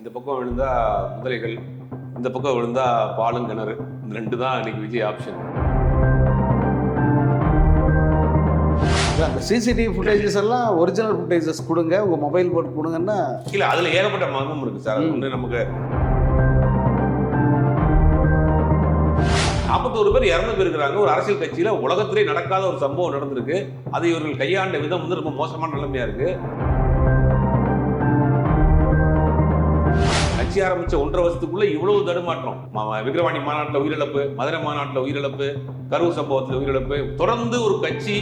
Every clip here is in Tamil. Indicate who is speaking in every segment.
Speaker 1: இந்த பக்கம் விழுந்தா முதலைகள், இந்த பக்கம் விழுந்தா பாலும் கிணறு. இந்த ரெண்டு தான் இன்னைக்கு விஜய் ஆப்ஷன்.
Speaker 2: அந்த சிசிடிவி ஃபுட்டேஜஸ் எல்லாம் ஒரிஜினல் ஃபுட்டேஜஸ் கொடுங்க, உங்கள் மொபைல் போட்டு கொடுங்கன்னா
Speaker 1: இல்லை, அதில் ஏகப்பட்ட மர்மம் இருக்குது சார். அது வந்து நமக்கு 41 பேர் இறந்து போயிருக்கிறாங்க. ஒரு அரசியல் கட்சியில் உலகத்திலே நடக்காத ஒரு சம்பவம் நடந்திருக்கு. அது இவர்கள் கையாண்ட விதம் வந்து ரொம்ப மோசமான நிலைமையா இருக்கு. கட்சி ஆரம்பிச்ச 1.5 வருஷத்துக்குள்ள இவ்வளவு தடுமாற்றம். விக்கிரவாணி மாநாட்டில் உயிரிழப்பு, மதுரை மாநாட்டில் உயிரிழப்பு, கரூர் சம்பவத்தில் உயிரிழப்பு, தொடர்ந்து ஒரு கட்சி.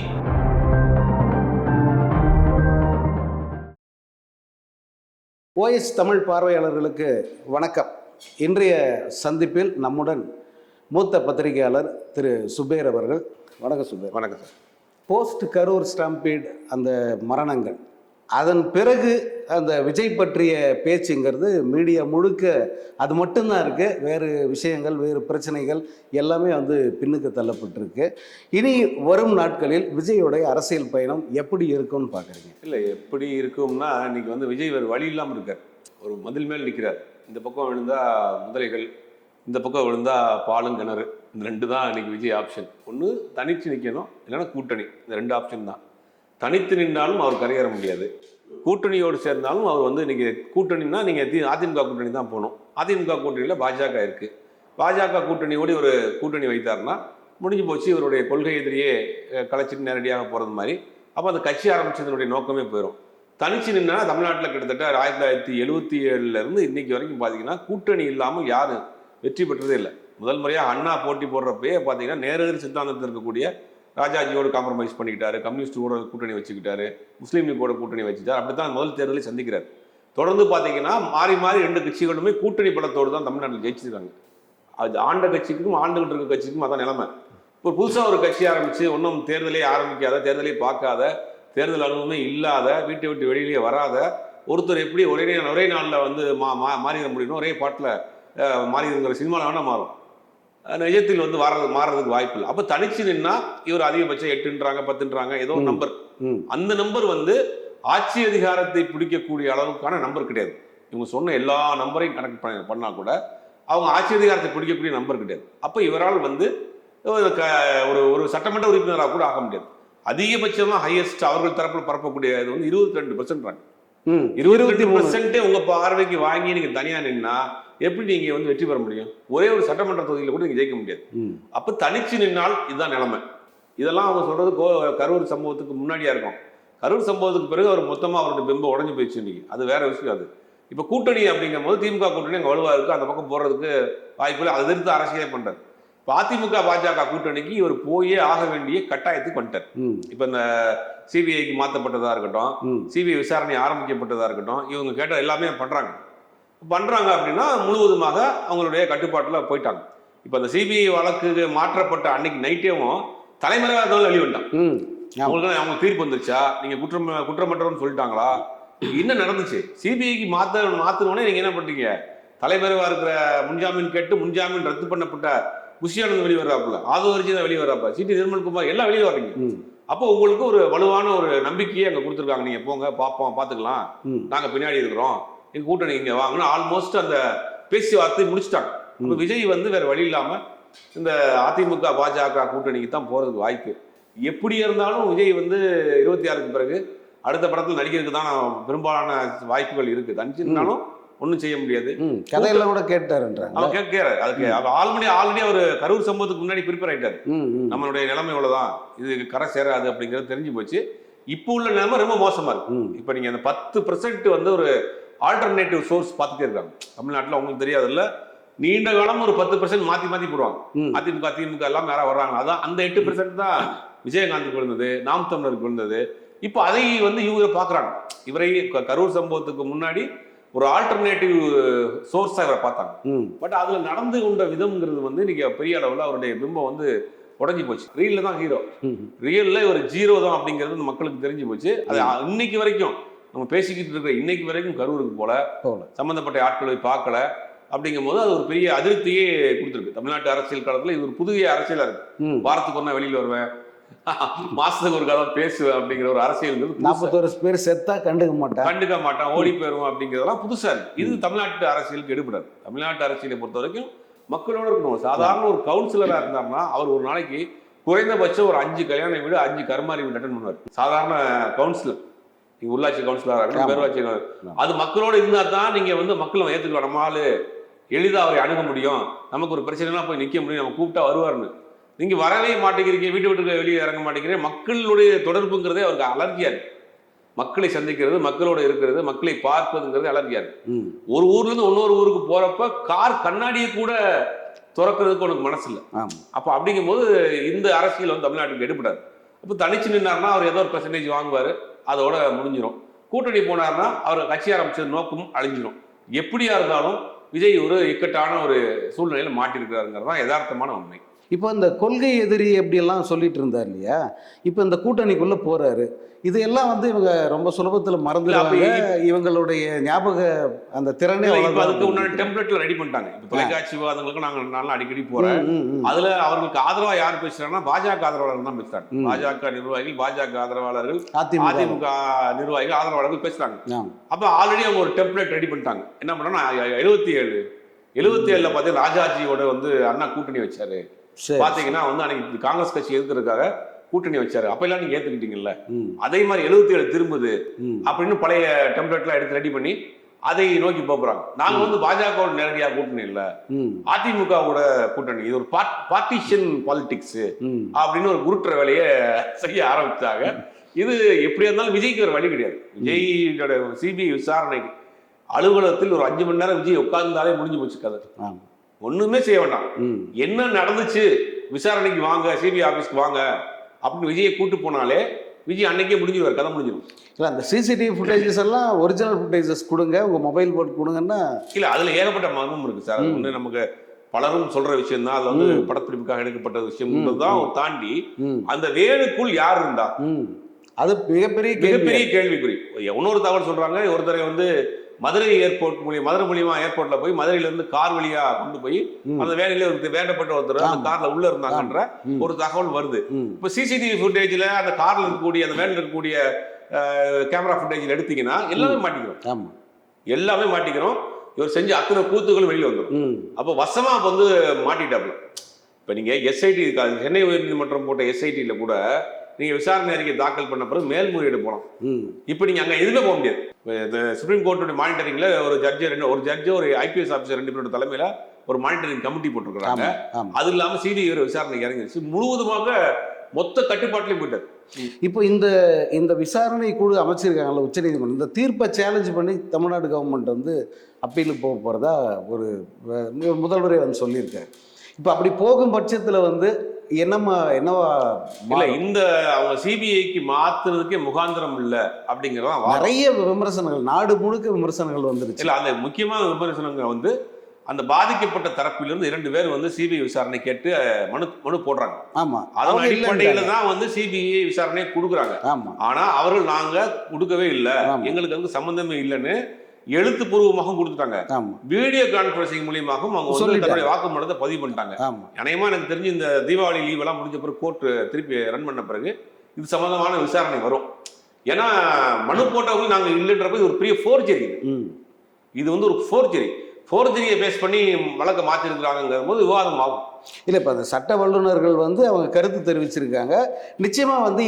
Speaker 2: ஓஎஸ் தமிழ் பார்வையாளர்களுக்கு வணக்கம். இன்றைய சந்திப்பில் நம்முடன் மூத்த பத்திரிகையாளர் திரு சுபேர் அவர்கள். வணக்கம் சுபேர்.
Speaker 1: வணக்கம் சார்.
Speaker 2: போஸ்ட் கரூர் ஸ்டாம்பீட் அந்த மரணங்கள், அதன் பிறகு அந்த விஜய் பற்றிய பேச்சுங்கிறது மீடியா முழுக்க அது மட்டும்தான் இருக்குது. வேறு விஷயங்கள், வேறு பிரச்சனைகள் எல்லாமே வந்து பின்னுக்கு தள்ளப்பட்டிருக்கு. இனி வரும் நாட்களில் விஜயோடைய அரசியல் பயணம் எப்படி இருக்கும்னு பார்க்குறீங்க?
Speaker 1: இல்லை, எப்படி இருக்கும்னா இன்னைக்கு வந்து விஜய் வேறு வழி இல்லாமல் இருக்கார். ஒரு மதில் மேல் நிற்கிறார். இந்த பக்கம் விழுந்தா முதலைகள், இந்த பக்கம் விழுந்தா பாலும் கிணறு. இந்த ரெண்டு தான் இன்னைக்கு விஜய் ஆப்ஷன். ஒன்று தனித்து நிற்கணும், இல்லைன்னா கூட்டணி. இந்த ரெண்டு ஆப்ஷன் தான். தனித்து நின்றாலும் அவர் கரையேற முடியாது. கூட்டணியோடு சேர்ந்தாலும் அவர் வந்து இன்னைக்கு கூட்டணின்னா நீங்கள் அதிமுக கூட்டணி தான் போகணும். அதிமுக கூட்டணியில் பாஜக இருக்குது. பாஜக கூட்டணியோடு ஒரு கூட்டணி வைத்தார்னா முடிஞ்சு போச்சு. இவருடைய கொள்கை எதிரியே கலைச்சிட்டு நேரடியாக போகிறது மாதிரி. அப்போ அந்த கட்சி ஆரம்பிச்சதனுடைய நோக்கமே போயிடும். தனிச்சு நின்னா தமிழ்நாட்டில் கிட்டத்தட்ட 1977 இன்னைக்கு வரைக்கும் பார்த்தீங்கன்னா கூட்டணி இல்லாமல் யாரும் வெற்றி பெற்றதே இல்லை. முதல் முறையாக அண்ணா போட்டி போடுறப்பயே பார்த்தீங்கன்னா நேரெதிர் சித்தாந்தத்தில் இருக்கக்கூடிய ராஜாஜியோடு காம்ப்ரமைஸ் பண்ணிக்கிட்டாரு, கம்யூனிஸ்டோட கூட்டணி வச்சுக்கிட்டாரு, முஸ்லீம் லீக்கோட கூட்டணி வச்சுட்டார். அப்படி தான் முதல் தேர்தலை சந்திக்கிறார். தொடர்ந்து பார்த்தீங்கன்னா மாறி மாறி ரெண்டு கட்சிகளுமே கூட்டணி பலத்தோடு தான் தமிழ்நாட்டில் ஜெயிச்சிருக்காங்க. அது ஆண்ட கட்சிக்கும் ஆண்டுகிட்டு இருக்க கட்சிக்கும் அதான் நிலைமை. இப்போ புதுசாக ஒரு கட்சி ஆரம்பித்து ஒன்றும் தேர்தலே ஆரம்பிக்காத, தேர்தலே பார்க்காத, தேர்தல் அனுபவமே இல்லாத, வீட்டை விட்டு வெளியிலேயே வராத ஒருத்தர் எப்படி ஒரே நாளில் வந்து மாறிட முடியணும், ஒரே பாட்டில் மாறிடுங்கிற சினிமாவில் வேணால் மாறும். நிஜத்தில் வந்து மாறுறதுக்கு வாய்ப்பு இல்லை. அப்போ தனிச்சு நின்னா இவர் அதிகபட்சம் 8ன்றாங்க 10ன்றாங்க, ஏதோ ஒரு நம்பர். அந்த நம்பர் வந்து ஆட்சி அதிகாரத்தை பிடிக்கக்கூடிய அளவுக்கான நம்பர் கிடையாது. இவங்க சொன்ன எல்லா நம்பரையும் கனெக்ட் பண்ணா கூட அவங்க ஆட்சி அதிகாரத்தை பிடிக்கக்கூடிய நம்பர் கிடையாது. அப்போ இவரால் வந்து ஒரு சட்டமன்ற உறுப்பினராக கூட ஆக முடியாது. அதிகபட்சமாக ஹையஸ்ட் அவர்கள் தரப்பில் பரப்பக்கூடிய இது வந்து 22%. 22% உங்க பார்வைக்கு வாங்கி நீங்க தனியா நின்னா எப்படி நீங்க வந்து வெற்றி பெற முடியும்? ஒரே ஒரு சட்டமன்ற தொகுதியில கூட நீங்க ஜெயிக்க முடியாது. அப்ப தனிச்சு நின்னால் இதுதான் நிலைமை. இதெல்லாம் அவங்க சொல்றது கரூர் சம்பவத்துக்கு முன்னாடியா இருக்கும். கரூர் சம்பவத்துக்கு பிறகு அவர் மொத்தமா அவருடைய பிம்பம் உடஞ்சு போயிடுச்சு. இன்னைக்கு அது வேற விஷயம். அது இப்ப கூட்டணி அப்படிங்கும் போது திமுக கூட்டணி அங்க வலுவா இருக்கு. அந்த பக்கம் போறதுக்கு வாய்ப்பு இல்லை. அதை எதிர்த்து அரசியலே பண்றாரு. இப்போ அதிமுக பாஜக கூட்டணிக்கு இவர் போயே ஆக வேண்டிய கட்டாயத்துக்கு வந்துட்டார். இப்ப இந்த சிபிஐக்கு மாற்றப்பட்டதா இருக்கட்டும், சிபிஐ விசாரணை ஆரம்பிக்கப்பட்டதா இருக்கட்டும், இவங்க கேட்ட எல்லாமே பண்றாங்க அப்படின்னா முழுவதுமாக அவங்களுடைய கட்டுப்பாட்டில் போயிட்டாங்க. இப்ப அந்த சிபிஐ வழக்கு மாற்றப்பட்ட அன்னைக்கு நைட்டேவும் தலைமறைவாக வெளிவண்டான். அவங்க தீர்ப்பு வந்துருச்சா, நீங்க குற்றமற்றவன்னு சொல்லிட்டாங்களா, என்ன நடந்துச்சு? சிபிஐக்கு மாத்தணும்னே நீங்க என்ன பண்றீங்க? தலைமறைவா இருக்கிற முன்ஜாமீன் கேட்டு முன்ஜாமீன் ரத்து பண்ணப்பட்ட புஷியானந்த் வெளியே வர்றாப்புல, ஆதவரிச்சி தான் வெளியே வர்றாப்ப, சிடி நிர்மல்குமார் எல்லாம் வெளியே வர்றீங்க. அப்போ உங்களுக்கு ஒரு வலுவான ஒரு நம்பிக்கையை அங்க கொடுத்துருக்காங்க. நீங்க போங்க, பாத்துக்கலாம், நாங்க பின்னாடி இருக்கிறோம், எங்க கூட்டணி இங்க வாங்கன்னு ஆல்மோஸ்ட் அந்த பேச்சுவார்த்தை முடிச்சுட்டாங்க. அப்ப விஜய் வந்து வேற வழி இல்லாம இந்த அதிமுக பாஜக கூட்டணிக்கு தான் போறதுக்கு வாய்ப்பு. எப்படி இருந்தாலும் விஜய் வந்து 26க்கு பிறகு அடுத்த படத்தில் நடிக்கிறதுக்கு தான் பெரும்பாலான வாய்ப்புகள் இருக்கு. தனிச்சுனாலும் ஒன்றும் செய்ய முடியாது.
Speaker 2: கதையெல்லாம் கூட கேட்டாருன்ற
Speaker 1: அவன் கேட்கிறாரு. அதுக்கு ஆல்ரெடி அவர் கரூர் சம்பவத்துக்கு முன்னாடி ப்ரிப்பேர் ஆயிட்டாரு. நம்மளுடைய நிலைமை இவ்வளவுதான், இது கரை சேராது அப்படிங்கிறது தெரிஞ்சு போச்சு. இப்போ உள்ள நிலைமை ரொம்ப மோசமா இருக்கு. இப்ப நீங்க அந்த 10% வந்து ஒரு ஆல்டர்னேட்டிவ் சோர்ஸ் பார்த்துட்டே இருக்காங்க தமிழ்நாட்டில். அவங்களுக்கு தெரியாதுல்ல, நீண்ட காலம் ஒரு 10% மாத்தி போடுவாங்க. அதிமுக திமுக எல்லாம் யாரா வர்றாங்க, அதான் அந்த 8% தான் விஜயகாந்துக்கு விழுந்தது, நாம் தமிழருக்கு விழுந்தது. இப்போ அதை வந்து இவங்க பாக்குறாங்க. இவரை கரூர் சம்பவத்துக்கு முன்னாடி ஒரு ஆல்டர்னேட்டிவ் சோர்ஸா இவரை பார்த்தாங்க. பட் அதுல நடந்து கொண்ட விதம்ங்கிறது வந்து இன்னைக்கு பெரிய அளவுல அவருடைய பிம்பம் வந்து உடஞ்சி போச்சு. ரியல்ல தான் ஹீரோ, ரியல்ல ஒரு ஜீரோ தான் அப்படிங்கிறது மக்களுக்கு தெரிஞ்சு போச்சு. அது இன்னைக்கு வரைக்கும் நம்ம பேசிக்கிட்டு இருக்கிற இன்னைக்கு வரைக்கும் கரூருக்கு போல சம்பந்தப்பட்ட ஆட்களை பார்க்கல. அப்படிங்கும் போது அது ஒரு பெரிய அதிருப்தியே கொடுத்துருக்கு தமிழ்நாட்டு அரசியல் காலத்துல. இது ஒரு புதிய அரசியலா இருக்கு. வாரத்துக்கு ஒன்னா வெளியில் வருவேன், மாசத்துக்கு ஒரு கதை பேசுவேன் அப்படிங்கிற ஒரு அரசியல்
Speaker 2: 41 பேர் செத்தா கண்டுக்க
Speaker 1: மாட்டான், ஓடி போயிடும் அப்படிங்கிறதெல்லாம் புதுசா இருக்கு. இது தமிழ்நாட்டு அரசியலுக்கு எடுபடாது. தமிழ்நாட்டு அரசியலை பொறுத்த வரைக்கும் மக்களோட இருக்கணும். சாதாரண ஒரு கவுன்சிலரா இருந்தாருன்னா அவர் ஒரு நாளைக்கு குறைந்தபட்சம் ஒரு 5 கல்யாண வீடு 5 கருமாரி வீடு அட்டன் பண்ணுவார். சாதாரண கவுன்சிலர், நீங்க உள்ளாட்சி கவுன்சிலரா இருக்கணும், பேரூராட்சி, அது மக்களோட இருந்தா தான் நீங்க வந்து மக்களை ஏத்துக்கலாம். நம்மளால எளிதாக அவரை அணுக முடியும், நமக்கு ஒரு பிரச்சனைலாம் போய் நிற்க முடியும், நம்ம கூப்பிட்டா வருவார்னு. நீங்க வரவே மாட்டேங்கிறீங்க, விட்டு வெளியே இறங்க மாட்டேங்கிறீங்க. மக்களுடைய தொடர்புங்கிறதே அவருக்கு அலர்ஜியா இருக்கு. மக்களை சந்திக்கிறது, மக்களோட இருக்கிறது, மக்களை பார்ப்பதுங்கிறது அலர்ஜியா இருக்கு. ஒரு ஊர்ல இருந்து இன்னொரு ஊருக்கு போறப்ப கார் கண்ணாடியை கூட துறக்கிறதுக்கு உனக்கு மனசு இல்லை. அப்ப அப்படிங்கும் போது இந்த அரசியல் வந்து தமிழ்நாட்டுக்கு எடுபடாது. அப்ப தனிச்சு நின்னார்னா அவர் ஏதோ ஒரு பெர்சன்டேஜ் வாங்குவாரு, அதோட முடிஞ்சிடும். கூட்டணி போனார்னா அவர் கட்சி ஆரம்பிச்சது நோக்கம் அழிஞ்சிடும். எப்படியா இருந்தாலும் விஜய் ஒரு இக்கட்டான ஒரு சூழ்நிலையில மாட்டிருக்கிறாருங்கிறது தான் யதார்த்தமான உண்மை.
Speaker 2: இப்போ இந்த கொள்கை எதிரி எப்படியெல்லாம் சொல்லிட்டு இருந்தார் இல்லையா, இப்போ இந்த கூட்டணிக்குள்ள போறாரு, இதையெல்லாம் வந்து இவங்க ரொம்ப சுலபத்துல மறந்துடுவாங்க. இவங்களுடைய ஞாபக அந்த திறனே
Speaker 1: அதுக்கு உண்டான டெம்ப்ளேட்ல ரெடி பண்ணிட்டாங்க. இப்போ தொலைக்காட்சி விவாதங்களுக்கு நாங்க நல்லா அடிக்கடி போறேன். அதுல அவர்களுக்கு ஆதரவா யார் பேசுறாங்கன்னா பாஜக ஆதரவாளர்கள் தான் பேசுறாங்க. பாஜக நிர்வாகிகள், பாஜக ஆதரவாளர்கள், அதிமுக நிர்வாகிகள், ஆதரவாளர்கள் பேசுறாங்க. அப்ப ஆல்ரெடி அவங்க ஒரு டெம்ப்ளேட் ரெடி பண்ணிட்டாங்க. என்ன பண்ணா 77ல பார்த்தீங்கன்னா ராஜாஜியோட வந்து அண்ணா கூட்டணி வச்சாரு. பாத்தீங்கன்னா வந்து அன்னைக்கு காங்கிரஸ் கட்சி எதிர்க்கிறதுக்காக கூட்டணி வச்சாரு. அப்ப எல்லாம் நீங்க ஏத்துக்கிட்டீங்கல்ல, அதே மாதிரி 77 திரும்புது அப்படின்னு பழைய டெம்ப்ளேட்லாம் எடுத்து ரெடி பண்ணி அதை நோக்கி போறாங்க. நாங்க வந்து பாஜகவோட நேரடியா கூட்டணி இல்ல, அதிமுகவோட கூட்டணி, இது ஒரு பார்ட்டிஷன் பாலிடிக்ஸ் அப்படின்னு ஒரு குருட்டுற வேலையை செய்ய ஆரம்பிச்சாங்க. இது எப்படியா இருந்தாலும் விஜய்க்கு ஒரு வழி கிடையாது. விஜயோட சிபிஐ விசாரணை அலுவலகத்தில் ஒரு 5 மணி நேரம் விஜய் உட்கார்ந்தாலே முடிஞ்சு போச்சு கதை. ஒண்ணுமே செய்ய வேண்டாம், என்ன நடந்துச்சு விசாரணைக்கு வாங்க, சிபிஐ ஆபீஸ்க்கு வாங்க அப்படின்னு விஜயை கூட்டு போனாலே விஜய் அன்னைக்கே முடிஞ்சிருவார், கதை முடிஞ்சிடும்.
Speaker 2: இல்லை அந்த சிசிடிவி ஃபுட்டேஜஸ் எல்லாம் ஒரிஜினல் ஃபுட்டேஜஸ் கொடுங்க, உங்க மொபைல் போட்டு கொடுங்கன்னா.
Speaker 1: இல்லை அதுல ஏகப்பட்ட மர்மம் இருக்கு சார். அது வந்து நமக்கு பலரும் சொல்ற விஷயம் தான். அதுல வந்து படப்பிடிப்புக்காக எடுக்கப்பட்ட விஷயம் தான் தாண்டி அந்த வேனுக்குள் யார் இருந்தா
Speaker 2: அது மிகப்பெரிய
Speaker 1: கேள்விக்குறி. இன்னொரு தகவல் சொல்றாங்க, ஒருத்தரை வந்து மதுரை ஏர்போர்ட் மதுரை மூலியமா ஏர்போர்ட்ல போய் மதுரையில இருந்து கார் வழியா கொண்டு போய் அந்த வேலையில வேண்டப்பட்ட ஒருத்தர் அந்த கார்ல உள்ள இருந்தாங்கன்ற ஒரு தகவல் வருது. இப்ப சிசிடிவி ஃபுட்டேஜ்ல அந்த கார்ல இருக்கக்கூடிய அந்த வேன்ல இருக்கக்கூடிய கேமரா ஃபுட்டேஜ்ல எடுத்தீங்கன்னா எல்லாமே மாட்டிக்கிறோம், எல்லாமே மாட்டிக்கிறோம். இவர் செஞ்ச அத்தனை கூத்துகளும் வெளியில வந்துடும். அப்ப வசமா வந்து மாட்டிட்டாப்ல. இப்ப நீங்க எஸ்ஐடி சென்னை உயர்நீதிமன்றம் போட்ட எஸ்ஐடியில கூட நீங்க விசாரணை அறிக்கை தாக்கல் பண்ண பிறகு மேல்முறையீடு போகலாம். இப்ப நீங்க அங்க எதுவுமே போக முடியாது. சுப்ரீம் கோர்ட்டுடைய மானிட்டரிங்ல ஒரு ஜட்ஜு ஒரு ஐபிஎஸ் ஆஃபீஸர் 2 பேரோட தலைமையில ஒரு மானிட்டரிங் கமிட்டி போட்டிருக்காங்க. அது இல்லாம சிபிஐ விசாரணை இறங்கிடுச்சு, முழுவதுமாக மொத்த கட்டுப்பாட்டிலையும் போயிட்டாரு.
Speaker 2: இப்போ இந்த விசாரணை குழு அமைச்சிருக்காங்கல்ல உச்சநீதிமன்றம், இந்த தீர்ப்பை சேலஞ்ச் பண்ணி தமிழ்நாடு கவர்மெண்ட் வந்து அப்பீலுக்கு போக போறதா ஒரு முதல்வரே வந்து சொல்லியிருக்காரு. இப்போ அப்படி போகும் பட்சத்தில் வந்து என்னவா
Speaker 1: இல்ல, இந்த அவங்க சிபிஐக்கு மாத்துறதுக்கே முகாந்திரம் இல்ல அப்படிங்கறதான்
Speaker 2: நிறைய விமர்சனங்கள், நாடு முழுக்க விமர்சனங்கள் வந்துருச்சு.
Speaker 1: இல்ல அந்த முக்கியமான விமர்சனங்கள் வந்து அந்த பாதிக்கப்பட்ட தரப்பிலிருந்து 2 பேர் வந்து சிபிஐ விசாரணை கேட்டு மனு போடுறாங்க.
Speaker 2: ஆமா,
Speaker 1: அதன் அடிப்படையில தான் வந்து சிபிஐ விசாரணை கொடுக்குறாங்க. ஆனா அவர்கள் நாங்க கொடுக்கவே இல்லை, எங்களுக்கு வந்து சம்பந்தமே இல்லைன்னு எழுத்துப்பூர்வமாக கொடுத்துட்டாங்க. வீடியோ கான்பரன்சிங் மூலியமாகவும் அவங்க வந்து தன்னுடைய வாக்குமூலத்தை பதிவு பண்ணிட்டாங்க. அநேகமா எனக்கு தெரிஞ்சு இந்த தீபாவளி லீவ் எல்லாம் முடிஞ்ச பிறகு கோர்ட் திருப்பி ரன் பண்ண பிறகு இது சம்பந்தமான விசாரணை வரும். ஏன்னா மனு போட்டவங்க நாங்க இல்லைன்றப்ப இது ஒரு பெரிய ஃபோர்ஜரி. இது வந்து ஒரு ஃபோர்ஜரியை பேஸ் பண்ணி வழக்கை மாற்றிருக்கிறாங்கிற போது விவாதம் ஆகும்.
Speaker 2: இல்லை, இப்போ அந்த சட்ட வல்லுநர்கள் வந்து அவங்க கருத்து தெரிவிச்சிருக்காங்க. நிச்சயமாக வந்து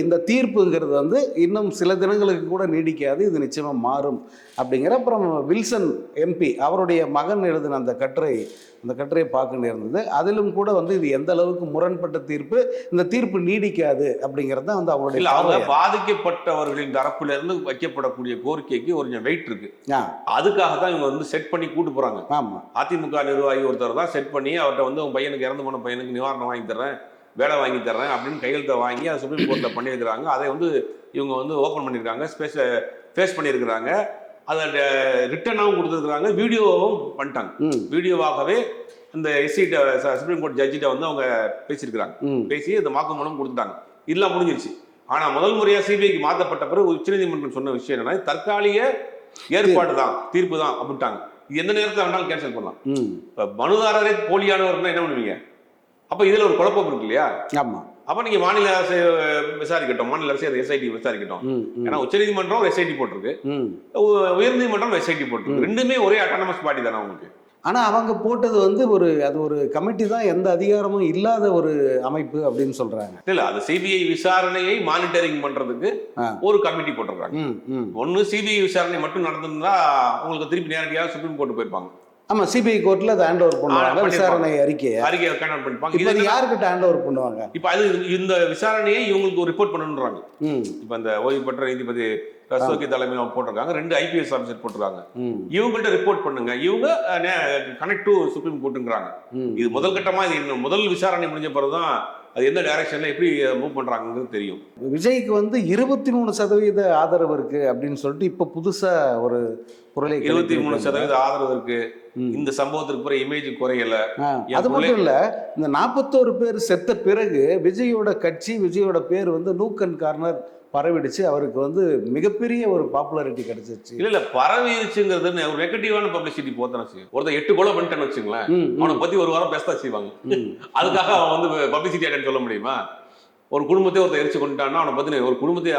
Speaker 2: இந்த தீர்ப்புங்கிறது வந்து இன்னும் சில தினங்களுக்கு கூட நீடிக்காது, இது நிச்சயமாக மாறும் அப்படிங்கிற. அப்புறம் வில்சன் எம்பி அவருடைய மகன் எழுதின அந்த கட்டுரையை பார்க்க நேர்ந்தது. அதிலும் கூட வந்து இது எந்த அளவுக்கு முரண்பட்ட தீர்ப்பு, இந்த தீர்ப்பு நீடிக்காது அப்படிங்கிறது தான் வந்து அவங்களுடைய.
Speaker 1: அவங்க பாதிக்கப்பட்டவர்களின் தரப்புல இருந்து வைக்கப்படக்கூடிய கோரிக்கைக்கு ஒரு வெயிட் இருக்கு. அதுக்காக தான் இவங்க வந்து செட் பண்ணி கூட்டு போறாங்க.
Speaker 2: ஆமா,
Speaker 1: அதிமுக நிர்வாகி ஒருத்தர் தான் செட் பண்ணி அவர்கிட்ட வந்து உங்க பையனுக்கு இறந்து போன பையனுக்கு நிவாரணம் வாங்கி தர்றேன், வேலை வாங்கி தர்றேன் அப்படின்னு கையெழுத்தை வாங்கி அதை சுப்ரீம் கோர்ட்ல பண்ணியிருக்கிறாங்க. அதை வந்து இவங்க வந்து ஓப்பன் பண்ணியிருக்காங்க, ஃபேஸ் பண்ணியிருக்கிறாங்க, அதை ரிட்டனாகவும் கொடுத்துருக்குறாங்க, வீடியோவும் பண்ணிட்டாங்க. வீடியோவாகவே இந்த சுப்ரீம் கோர்ட் ஜட்ஜிட்ட வந்து அவங்க பேசியிருக்கிறாங்க. பேசி இந்த வாக்குமூலம் கொடுத்துட்டாங்க. இதெல்லாம் முடிஞ்சிருச்சு. ஆனா முதல் முறையா சிபிஐக்கு மாற்றப்பட்ட பிறகு உச்சநீதிமன்றம் சொன்ன விஷயம் என்னன்னா தற்காலிக ஏற்பாடு தான், தீர்ப்பு தான் அப்படின்ட்டாங்க. எந்த நேரத்தில் வேணாலும் கேன்சல் பண்ணலாம். இப்ப மனுதாரரே போலியானவர்னா என்ன பண்ணுவீங்க? அப்ப இதுல ஒரு குழப்பம் இருக்கு இல்லையா?
Speaker 2: ஆமா,
Speaker 1: அப்ப நீங்க மாநில அரசு விசாரிக்கட்டும், மாநில அரசு எஸ்ஐடி விசாரிக்கட்டும். ஏன்னா உச்சநீதிமன்றம் எஸ்ஐடி போட்டிருக்கு, உயர்நீதிமன்றம் எஸ்ஐடி போட்டிருக்கு. ரெண்டுமே ஒரே அட்டானமஸ் பாடி தானே உங்களுக்கு.
Speaker 2: ஆனா அவங்க போட்டது வந்து அது ஒரு கமிட்டி தான், எந்த அதிகாரமும் இல்லாத ஒரு அமைப்பு அப்படின்னு சொல்றாங்க.
Speaker 1: இல்ல, அது சிபிஐ விசாரணையை மானிட்டரிங் பண்றதுக்கு ஒரு கமிட்டி போட்டிருக்காங்க. ஒன்னு சிபிஐ விசாரணை மட்டும் நடந்திருந்தா உங்களுக்கு திருப்பி நேரடியாக சுப்ரீம் கோர்ட் போயிருப்பாங்க.
Speaker 2: ஆமா, சிபிஐ கோர்ட்ல அதை ஹேண்ட் ஓவர் பண்ணுவாங்க, விசாரணை அறிக்கையை
Speaker 1: கண்டக்ட் பண்ணிப்பாங்க.
Speaker 2: இது யார்கிட்ட ஹேண்ட் ஓவர் பண்ணுவாங்க?
Speaker 1: இப்ப அது இந்த விசாரணையை இவங்களுக்கு ரிப்போர்ட் பண்ணணும்ன்றாங்க. இப்ப இந்த ஓய்வு பெற்ற நீதிபதி ரஸ்தோகி தலைமையில் போட்டிருக்காங்க, 2 ஐபிஎஸ் ஆஃபீஸர் போட்டிருக்காங்க. இவங்கள்ட்ட ரிப்போர்ட் பண்ணுங்க, இவங்க கனெக்ட் டு சுப்ரீம் கோர்ட்டுங்கிறாங்க. இது முதல் கட்டமா, இது முதல் விசாரணை முடிஞ்ச பிறகுதான் அது எந்த டைரக்ஷன்ல எப்படி மூவ் பண்றாங்கிறது தெரியும்.
Speaker 2: விஜய்க்கு வந்து 23% ஆதரவு இருக்கு அப்படின்னு சொல்லிட்டு இப்ப புதுசா ஒரு குரலை
Speaker 1: 23% ஆதரவு இருக்கு. இந்த சம்பவத்திற்கு பிறகு இமேஜ் குறையல.
Speaker 2: அது மட்டும் இல்ல, இந்த 41 பேர் செத்த பிறகு விஜயோட கட்சி, விஜயோட பேர் வந்து நூக் அண்ட் கார்னர் பரவிடுச்சு. அவருக்கு வந்து மிகப்பெரிய ஒரு பாப்புலாரிட்டி கிடைச்சிருச்சு.
Speaker 1: இல்ல பரவிடுச்சுங்கிறது ஒரு நெகட்டிவான பப்ளிசிட்டி போத்தான செய்யும். ஒருத்தர் 8 கொலை பண்ணிட்டேன்னு வச்சுங்களேன், அவனை பத்தி ஒரு வாரம் பேச செய்வாங்க. அதுக்காக அவன் வந்து பப்ளிசிட்டி ஆயிட்டேன்னு சொல்ல முடியுமா? ஒரு குடும்பத்தை ஒருத்தர் எரிச்சு கொண்டுட்டான்னா அவனை பத்தி ஒரு குடும்பத்தை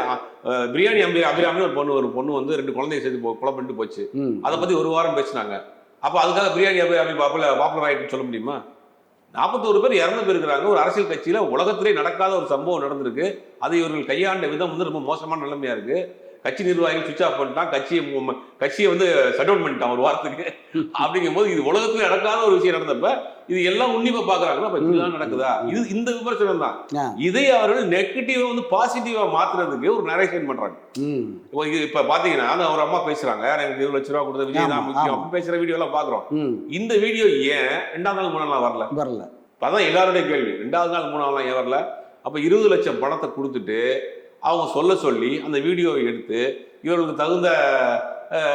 Speaker 1: பிரியாணி அபிராமி ஒரு பொண்ணு வந்து 2 குழந்தைய சேர்த்து கொலை பண்ணிட்டு போச்சு, அதை பத்தி ஒரு வாரம் பேசினாங்க. அப்ப அதுக்காக பிரியாணி அபிராமி பாப்புலர் ஆயிட்டுன்னு சொல்ல முடியுமா? 41 பேர் இறந்து போயிருக்கிறாங்க. ஒரு அரசியல் கட்சியில உலகத்திலே நடக்காத ஒரு சம்பவம் நடந்திருக்கு. அதை இவர்கள் கையாண்ட விதம் வந்து ரொம்ப மோசமான நிலைமையா இருக்கு. கட்சி நிர்வாகிகள் சுவிச் ஆஃப் பண்ணிட்டான், கட்சியை வந்து ஷட் டவுன் பண்ணிட்டான் ஒரு வாரத்துக்கு. அப்படிங்கும் போது இது உலகத்துல நடக்காத ஒரு விஷயம் நடந்தப்ப இது எல்லாம் உன்னிப்பா பாக்குறாங்கன்னா அப்ப இப்படிலாம் நடக்குதா? இது இந்த விமர்சனம் தான். இதை அவர்கள் நெகட்டிவா வந்து பாசிட்டிவா மாத்துறதுக்கு ஒரு நரேஷன் பண்றாங்க. இப்ப பாத்தீங்கன்னா ஒரு அம்மா பேசுறாங்க, எனக்கு 20 லட்சம் ரூபாய் கொடுத்த விஜய் தான் முக்கியம் அப்படி பேசுற வீடியோ எல்லாம் பாக்குறோம். இந்த வீடியோ ஏன் 2வது நாள் 3 நாள் வரல? அதான் எல்லாருடைய கேள்வி. 2வது நாள் 3வது நாள் ஏன் வரல? அப்ப 20 லட்சம் பணத்தை கொடுத்துட்டு அவங்க சொல்லி அந்த வீடியோவை எடுத்து இவர்களுக்கு தகுந்த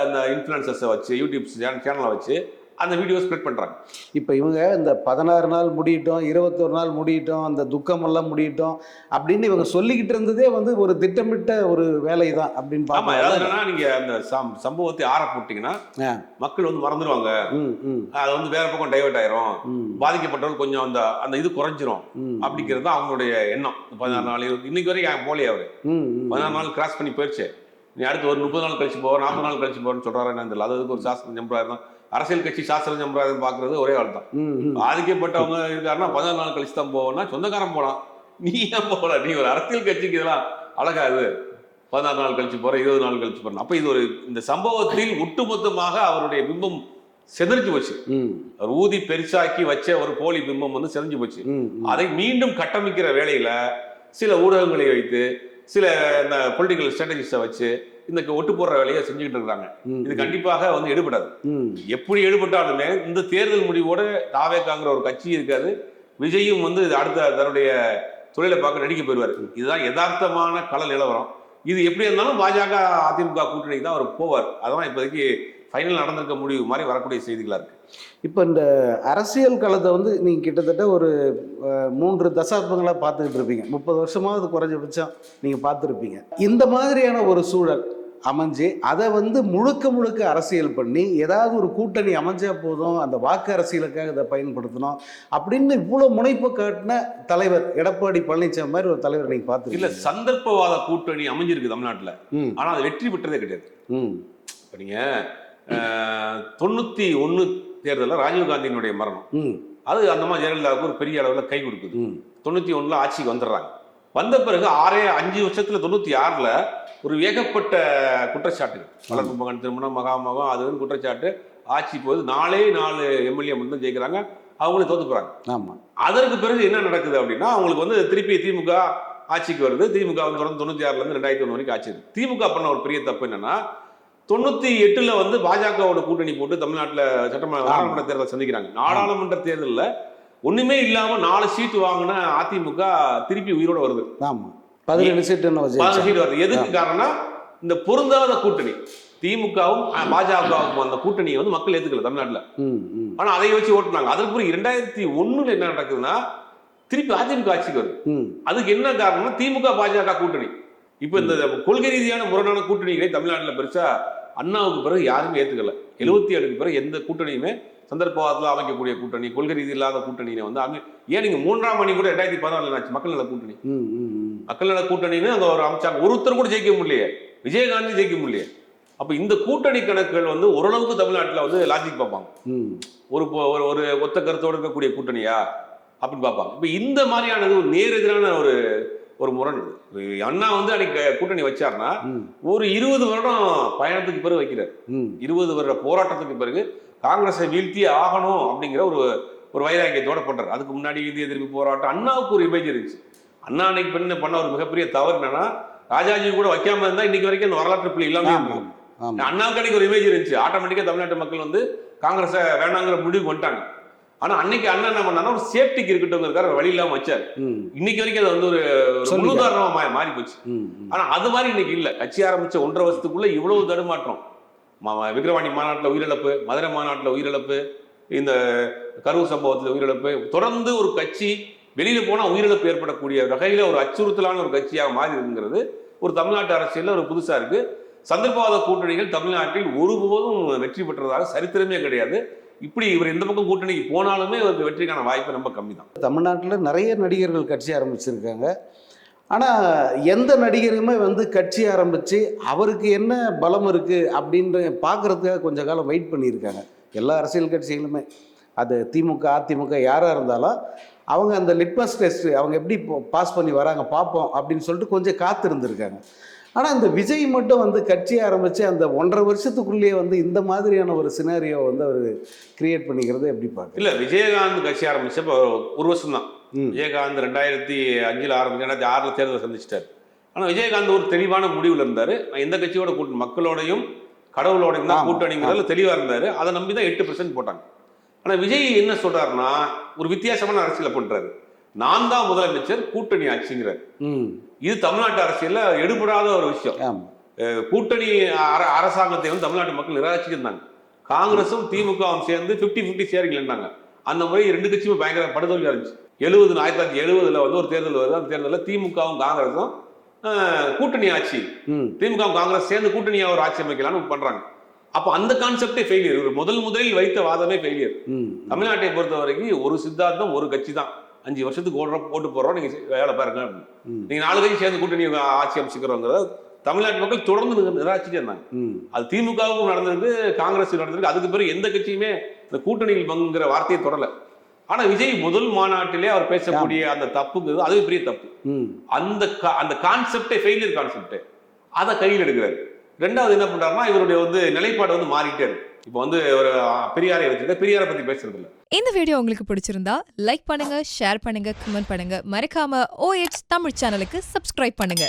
Speaker 1: அந்த இன்ஃப்ளூயன்சர்ஸை வச்சு யூடியூப் சேனலை வச்சு அந்த வீடியோ ஸ்ப்ரெட் பண்றாங்க.
Speaker 2: இப்போ இவங்க இந்த 16 நாள் முடியட்டும், 21 நாள் முடியட்டும், அந்த துக்கம் எல்லாம் முடியட்டும் அப்படின்னு இவங்க சொல்லிக்கிட்டு இருந்ததே வந்து ஒரு திட்டமிட்ட ஒரு வேலை தான் அப்படின்னு
Speaker 1: பாருங்க. நீங்க அந்த சம்பவத்தை ஆற போட்டீங்கன்னா மக்கள் வந்து மறந்துடுவாங்க, அது வந்து வேற பக்கம் டைவர்ட் ஆயிரும், பாதிக்கப்பட்டவர்கள் கொஞ்சம் அந்த இது குறைஞ்சிரும் அப்படிங்கிறது தான் அவங்களுடைய எண்ணம். 16 நாள் இன்னைக்கு வரைக்கும் போலே அவரு 16 நாள் கிராஸ் பண்ணி போயிடுச்சு. நீ அடுத்து ஒரு 30 நாள் கழிச்சு போவோம், 40 நாள் கழிச்சு போறேன்னு சொல்றாரு. என்ன தெரியல, அது ஒரு சாஸ்திரம் சம்பிரதாயம் தான். அரசியல் கட்சி சாஸ்திரம் சம்பிரதாயம் பாக்குறது ஒரே ஆள் தான். பாதிக்கப்பட்டவங்க இருக்காருன்னா 14 நாள் கழிச்சு தான் போவோம்னா சொந்தக்காரன் போலாம், நீ ஏன் போகல? நீ ஒரு அரசியல் கட்சிக்கு இதெல்லாம் அழகாது. 16 நாள் கழிச்சு போற, 20 நாள் கழிச்சு போறேன். அப்ப இது இந்த சம்பவத்தில் ஒட்டுமொத்தமாக அவருடைய பிம்பம் செதறிச்சு போச்சு. அவர் ஊதி பெருசாக்கி வச்ச ஒரு போலி பிம்பம் வந்து செதறிஞ்சு போச்சு. அதை மீண்டும் கட்டமைக்கிற வேலையில சில ஊடகங்களை வைத்து, சில இந்த பொலிட்டிக்கல் ஸ்ட்ராட்டஜிஸ்ட வச்சு இந்த ஒட்டு போடுற வேலையை செஞ்சுக்கிட்டு இருக்காங்க. இது கண்டிப்பாக வந்து எடுபடாது. எப்படி எடுபட்டாலுமே இந்த தேர்தல் முடிவோட தாவேக்காங்கிற ஒரு கட்சி இருக்காது. விஜயும் வந்து அடுத்த தன்னுடைய தொழிலை பார்க்க நடிக்க போயிடுவார். இதுதான் யதார்த்தமான கள நிலவரம். இது எப்படி இருந்தாலும் பாஜக அதிமுக கூட்டணிக்கு தான் அவர் போவார். அதெல்லாம் இப்போதைக்கு ஃபைனல் நடந்திருக்க முடிவு மாதிரி வரக்கூடிய செய்திகளா இருக்கு.
Speaker 2: இப்போ இந்த அரசியல் களத்தை வந்து நீங்கள் கிட்டத்தட்ட ஒரு 3 தசாப்தங்களாக பார்த்துக்கிட்டு இருப்பீங்க. 30 வருஷமாவது குறைஞ்சபட்சம் நீங்கள் பார்த்துருப்பீங்க. இந்த மாதிரியான ஒரு சூழல் அமைஞ்சு அதை வந்து முழுக்க அரசியல் பண்ணி ஏதாவது ஒரு கூட்டணி அமைஞ்சா போதும், அந்த வாக்கு அரசியலுக்காக இதை பயன்படுத்தணும் அப்படின்னு இவ்வளோ முனைப்பு காட்டின தலைவர் எடப்பாடி பழனிசாமி மாதிரி ஒரு தலைவர் நீங்கள் பார்த்து
Speaker 1: இல்லை. சந்தர்ப்பவாத கூட்டணி அமைஞ்சிருக்கு தமிழ்நாட்டில், ஆனால் அது வெற்றி பெற்றதே கிடையாது. இப்போ நீங்கள் 91 தேர்தலில் ராஜீவ்காந்தியினுடைய மரணம், அது அந்த மாதிரி ஜெயலலிதாவுக்கு ஒரு பெரிய அளவில் கை கொடுக்குது. 91 ஆட்சிக்கு வந்துடுறாங்க. வந்த பிறகு 5 வருஷத்துல 96ல் ஒரு ஏகப்பட்ட குற்றச்சாட்டுகள், வளர்ப்பு மகன் திருமணம், மகாமகம், அது வந்து குற்றச்சாட்டு. ஆட்சி போகுது, 4 எம்எல்ஏ மட்டும் ஜெயிக்கிறாங்க, அவங்களே தோத்து போறாங்க.
Speaker 2: ஆமா. அதற்கு
Speaker 1: பிறகு என்ன நடக்குது அப்படின்னா, அவங்களுக்கு வந்து திருப்பி திமுக ஆட்சிக்கு வருது. திமுக வந்து தொடர்ந்து 96லேருந்து 2001 வரைக்கும் ஆட்சி இருக்கு. திமுக பண்ண ஒரு பெரிய தப்பு என்னன்னா, 98ல் வந்து பாஜகவோட கூட்டணி போட்டு தமிழ்நாட்டில் நாடாளுமன்ற தேர்தல் சந்திக்கிறாங்க. நாடாளுமன்ற தேர்தலில் ஒண்ணுமே இல்லாம 4 சீட்டு வாங்கின அதிமுக திருப்பி உயிரோட வருது.
Speaker 2: 17 சீட்டு
Speaker 1: வருது. எதுக்கு காரணம்? இந்த பொருந்தாத கூட்டணி திமுகவும் பாஜகவும் அந்த கூட்டணியை வந்து மக்கள் ஏத்துக்கல தமிழ்நாட்டில். ஆனா அதை வச்சு ஓட்டுனாங்க. அதற்கு பிறகு 2001 என்ன நடக்குதுன்னா, திருப்பி அதிமுக ஆட்சிக்கு வருது. அதுக்கு என்ன காரணம்னா திமுக பாஜக கூட்டணி. இப்ப இந்த கொள்கை ரீதியான முரணான கூட்டணிகளை தமிழ்நாட்டில் பெருசா அண்ணாவுக்கு பிறகு யாருமே ஏற்றுக்கல. 77க்கு பிறகு எந்த கூட்டணியுமே சந்தர்ப்பவாதத்தில் அமைக்கக்கூடிய கூட்டணி, கொள்கை ரீதி இல்லாத கூட்டணியை வந்து ஏன் நீங்க 3ஆம் அணி கூட 2014 ஆச்சு மக்கள் நல கூட்டணி. மக்கள் நல கூட்டணின்னு அங்க ஒரு அமைச்சாங்க, ஒருத்தர் கூட ஜெயிக்க முடியலையே, விஜயகாந்த் ஜெயிக்க முடியலையே. அப்ப இந்த கூட்டணி கணக்குகள் வந்து ஓரளவுக்கு தமிழ்நாட்டில் வந்து லாஜிக் பார்ப்பாங்க. ஒரு ஒரு ஒத்த கருத்தோடு இருக்கக்கூடிய கூட்டணியா அப்படின்னு பார்ப்பாங்க. இப்ப இந்த மாதிரியானது ஒரு நேர் எதிரான ஒரு முரண். அண்ணா வந்து அன்னைக்கு கூட்டணி வச்சாருன்னா ஒரு 20 வருடம் பயணத்துக்கு பிறகு வைக்கிறார். 20 வருட போராட்டத்துக்கு பிறகு காங்கிரஸை வீழ்த்தியே ஆகணும் அப்படிங்கிற ஒரு வைராக்கியத்தோட பண்றாரு. அதுக்கு முன்னாடி இந்திய எதிர்ப்பு போராட்டம், அண்ணாவுக்கு ஒரு இமேஜ் இருந்துச்சு. அண்ணா அன்னைக்கு பண்ண ஒரு மிகப்பெரிய தவறு என்னன்னா, ராஜாஜி கூட வைக்காம இருந்தா இன்னைக்கு வரைக்கும் அந்த வரலாற்று புள்ளி இல்லாம இருக்கும். அண்ணாவுக்கு அன்னைக்கு ஒரு இமேஜ் இருந்துச்சு. ஆட்டோமேட்டிக்கா தமிழ்நாட்டு மக்கள் வந்து காங்கிரஸை வேணாங்கிற முடிவுக்கு வந்துட்டாங்க. ஆனா அன்னைக்கு அண்ணன் என்ன பண்ணா, ஒரு சேஃப்டிக்கு இருக்கட்டும் வழி இல்லாம வச்சாரு. இன்னைக்கு வரைக்கும் அது வந்து ஒரு முன்னுதாரணமா மாறி போச்சு. ஆனா அது மாதிரி இன்னைக்கு இல்ல. கட்சி ஆரம்பிச்ச 1.5 வருஷத்துக்குள்ள இவ்வளவு தடுமாற்றம். விக்கிரவாணி மாநாட்டில் உயிரிழப்பு, மதுரை மாநாட்டில் உயிரிழப்பு, இந்த கரூர் சம்பவத்தில் உயிரிழப்பு, தொடர்ந்து ஒரு கட்சி வெளியில போனா உயிரிழப்பு ஏற்படக்கூடிய வகையில ஒரு அச்சுறுத்தலான ஒரு கட்சியாக மாறி இருக்குங்கிறது ஒரு தமிழ்நாட்டு அரசியல்ல ஒரு புதுசா இருக்கு. சந்தர்ப்பவாத கூட்டணிகள் தமிழ்நாட்டில் ஒருபோதும் வெற்றி பெற்றதாக சரித்திரமே கிடையாது. இப்படி இவர் எந்த பக்கம் கூட்டணிக்கு போனாலுமே அவருக்கு வெற்றிக்கான வாய்ப்பு ரொம்ப கம்மி தான்.
Speaker 2: தமிழ்நாட்டில் நிறைய நடிகர்கள் கட்சி ஆரம்பிச்சிருக்காங்க. ஆனால் எந்த நடிகருமே வந்து கட்சி ஆரம்பித்து அவருக்கு என்ன பலம் இருக்குது அப்படின்ற பார்க்குறதுக்காக கொஞ்ச காலம் வெயிட் பண்ணியிருக்காங்க. எல்லா அரசியல் கட்சிகளுமே, அது திமுக அதிமுக யாராக இருந்தாலும் அவங்க அந்த லிட்மஸ் டெஸ்ட்டு அவங்க எப்படி பாஸ் பண்ணி வராங்க பார்ப்போம் அப்படின்னு சொல்லிட்டு கொஞ்சம் காத்திருந்துருக்காங்க. ஆனால் இந்த விஜய் மட்டும் வந்து கட்சி ஆரம்பித்து அந்த 1.5 வருஷத்துக்குள்ளேயே வந்து இந்த மாதிரியான ஒரு சினாரியோ வந்து அவர் கிரியேட் பண்ணிக்கிறது எப்படி பார்க்க?
Speaker 1: இல்லை, விஜயகாந்த் கட்சி ஆரம்பிச்சப்போ ஒரு வருஷம் தான். விஜயகாந்த் 2005 ஆரம்பிச்சு 2006 தேர்தலை சந்திச்சிட்டார். ஆனால் விஜயகாந்த் ஒரு தெளிவான முடிவில் இருந்தார். நான் எந்த கட்சியோட கூட்டணி, மக்களோடையும் கடவுளோடையும் தான் கூட்டணிங்கிறதுல தெளிவாக இருந்தார். அதை நம்பி தான் 8% போட்டாங்க. ஆனால் விஜய் என்ன சொல்றாருன்னா, ஒரு வித்தியாசமான அரசியலை பண்றாரு. நான் தான் முதலமைச்சர், கூட்டணி ஆட்சிங்கிறார். இது தமிழ்நாட்டு அரசியல்ல எடுபடாத ஒரு விஷயம். கூட்டணி அரசாங்கத்தை வந்து தமிழ்நாட்டு மக்கள் நிராகரிச்சிருந்தாங்க. காங்கிரஸும் திமுகவும் சேர்ந்து 50-50 ஷேரிங்லன்னாங்க. அந்த முறை 2 கட்சியுமே பயங்கர படுதோல்வியா இருந்துச்சு. 1970 வந்து ஒரு தேர்தல் வருது. அந்த தேர்தலில் திமுகவும் காங்கிரஸும் கூட்டணி ஆட்சி, திமுகவும் காங்கிரஸ் சேர்ந்து கூட்டணியா ஒரு ஆட்சி அமைக்கலாம்னு பண்றாங்க. அப்ப அந்த கான்செப்டே ஃபெயிலியர். ஒரு முதலில் வைத்த வாதமே ஃபெயிலியர். தமிழ்நாட்டை பொறுத்த வரைக்கும் ஒரு சித்தாந்தம், ஒரு கட்சி தான். 5 வருஷத்துக்கு ஓட்டு போடுறோம், நீங்க வேலை பாருங்க, நீங்க 4 கட்சி சேர்ந்து கூட்டணி ஆட்சி அமைச்சுக்கிறோங்கிறத தமிழ்நாட்டு மக்கள் தொடர்ந்து நிராகரிச்சுட்டே இருந்தாங்க. அது திமுகவுக்கும் நடந்திருக்கு, காங்கிரஸ் நடந்திருக்கு. அதுக்கு பிறகு எந்த கட்சியுமே இந்த கூட்டணியில் பங்குங்கிற வார்த்தையை தொடரல. ஆனா விஜய் முதல் மாநாட்டிலே அவர் பேசக்கூடிய அந்த தப்புக்கு அது பெரிய தப்பு. அந்த கான்செப்டே ஃபெயிலியர் கான்செப்ட், அதை கையில் எடுக்கிறாரு. 2வது என்ன பண்றாருன்னா, இவருடைய வந்து நிலைப்பாடு வந்து மாறிட்டே இருக்கு. இப்போ வந்து ஒரு பெரியாரை வச்சுக்க, பெரியாரை பத்தி பேசுறது இல்ல.
Speaker 3: இந்த வீடியோ உங்களுக்கு பிடிச்சிருந்தா லைக் பண்ணுங்க, ஷேர் பண்ணுங்க, கமெண்ட் பண்ணுங்க. மறக்காம OH தமிழ் சேனலுக்கு சப்ஸ்கிரைப் பண்ணுங்க.